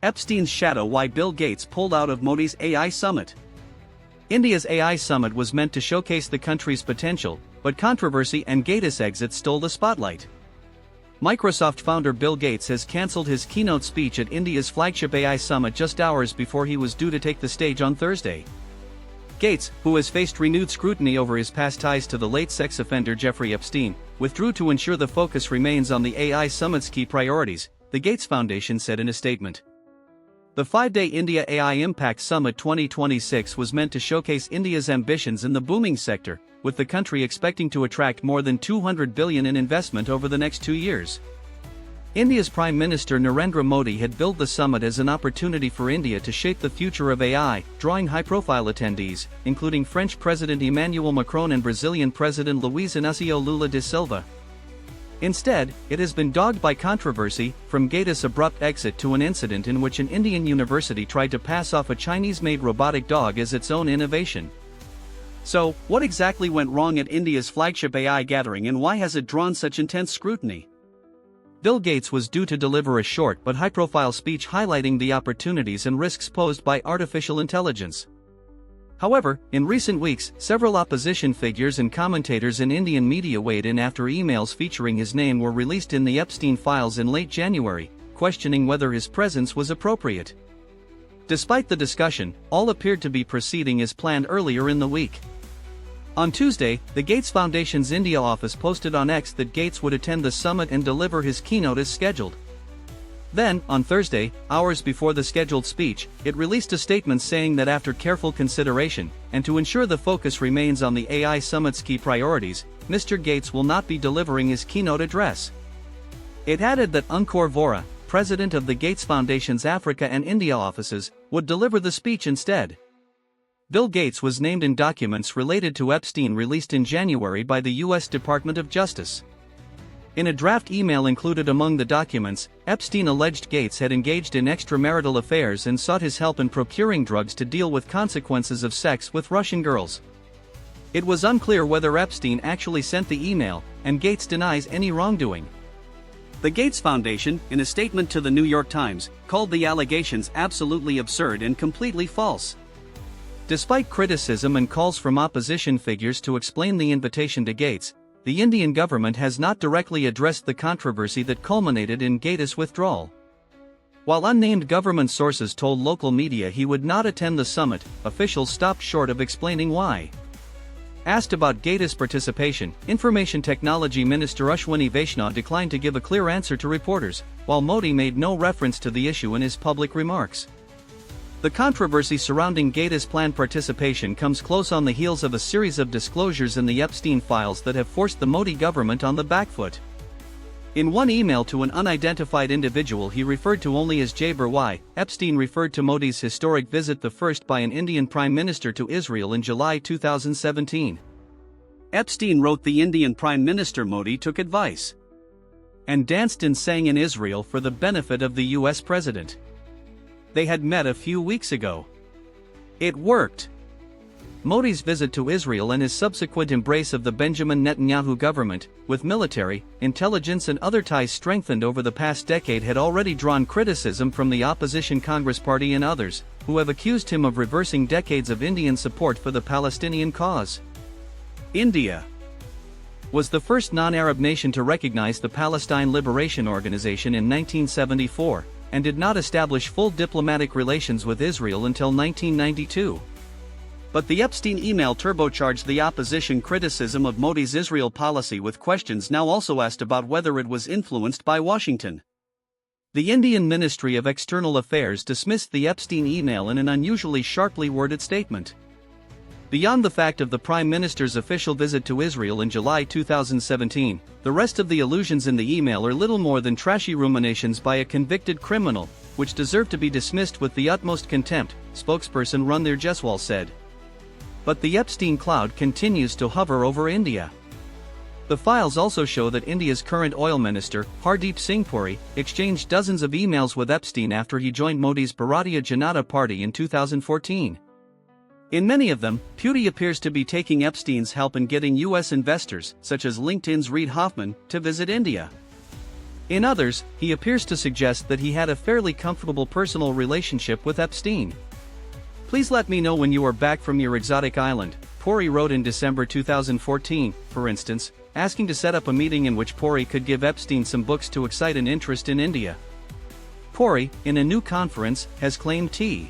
Epstein's shadow: why Bill Gates pulled out of Modi's AI summit. India's AI summit was meant to showcase the country's potential, but controversy and Gates' exit stole the spotlight. Microsoft founder Bill Gates has cancelled his keynote speech at India's flagship AI summit just hours before he was due to take the stage on Thursday. Gates, who has faced renewed scrutiny over his past ties to the late sex offender Jeffrey Epstein, withdrew to ensure the focus remains on the AI summit's key priorities, the Gates Foundation said in a statement. The 5-day India AI Impact Summit 2026 was meant to showcase India's ambitions in the booming sector, with the country expecting to attract more than $200 billion in investment over the next 2 years. India's Prime Minister Narendra Modi had billed the summit as an opportunity for India to shape the future of AI, drawing high-profile attendees, including French President Emmanuel Macron and Brazilian President Luiz Inácio Lula da Silva. Instead, it has been dogged by controversy, from Gates' abrupt exit to an incident in which an Indian university tried to pass off a Chinese-made robotic dog as its own innovation. So, what exactly went wrong at India's flagship AI gathering, and why has it drawn such intense scrutiny? Bill Gates was due to deliver a short but high-profile speech highlighting the opportunities and risks posed by artificial intelligence. However, in recent weeks, several opposition figures and commentators in Indian media weighed in after emails featuring his name were released in the Epstein files in late January, questioning whether his presence was appropriate. Despite the discussion, all appeared to be proceeding as planned earlier in the week. On Tuesday, the Gates Foundation's India office posted on X that Gates would attend the summit and deliver his keynote as scheduled. Then, on Thursday, hours before the scheduled speech, it released a statement saying that after careful consideration, and to ensure the focus remains on the AI summit's key priorities, Mr. Gates will not be delivering his keynote address. It added that Ankur Vora, president of the Gates Foundation's Africa and India offices, would deliver the speech instead. Bill Gates was named in documents related to Epstein released in January by the U.S. Department of Justice. In a draft email included among the documents, Epstein alleged Gates had engaged in extramarital affairs and sought his help in procuring drugs to deal with consequences of sex with Russian girls. It was unclear whether Epstein actually sent the email, and Gates denies any wrongdoing. The Gates Foundation, in a statement to the New York Times, called the allegations absolutely absurd and completely false. Despite criticism and calls from opposition figures to explain the invitation to Gates, the Indian government has not directly addressed the controversy that culminated in Gates' withdrawal. While unnamed government sources told local media he would not attend the summit, officials stopped short of explaining why. Asked about Gates' participation, Information Technology Minister Ashwini Vaishnaw declined to give a clear answer to reporters, while Modi made no reference to the issue in his public remarks. The controversy surrounding Gates' planned participation comes close on the heels of a series of disclosures in the Epstein files that have forced the Modi government on the back foot. In one email to an unidentified individual he referred to only as Jay Burwai, Epstein referred to Modi's historic visit, the first by an Indian Prime Minister, to Israel in July 2017. Epstein wrote, "The Indian Prime Minister Modi took advice and danced and sang in Israel for the benefit of the US President. They had met a few weeks ago. It worked." Modi's visit to Israel and his subsequent embrace of the Benjamin Netanyahu government, with military, intelligence and other ties strengthened over the past decade, had already drawn criticism from the opposition Congress Party and others, who have accused him of reversing decades of Indian support for the Palestinian cause. India was the first non-Arab nation to recognize the Palestine Liberation Organization in 1974, and did not establish full diplomatic relations with Israel until 1992. But the Epstein email turbocharged the opposition criticism of Modi's Israel policy, with questions now also asked about whether it was influenced by Washington. The Indian Ministry of External Affairs dismissed the Epstein email in an unusually sharply worded statement. Beyond the fact of the Prime Minister's official visit to Israel in July 2017, the rest of the allusions in the email are little more than trashy ruminations by a convicted criminal, which deserve to be dismissed with the utmost contempt, spokesperson Ranveer Jaiswal said. But the Epstein cloud continues to hover over India. The files also show that India's current oil minister, Hardeep Singh Puri, exchanged dozens of emails with Epstein after he joined Modi's Bharatiya Janata Party in 2014. In many of them, Puri appears to be taking Epstein's help in getting U.S. investors, such as LinkedIn's Reid Hoffman, to visit India. In others, he appears to suggest that he had a fairly comfortable personal relationship with Epstein. Please let me know when you are back from your exotic island, Pori wrote in December 2014, for instance, asking to set up a meeting in which Pori could give Epstein some books to excite an interest in India. Pori, in a new conference, has claimed T.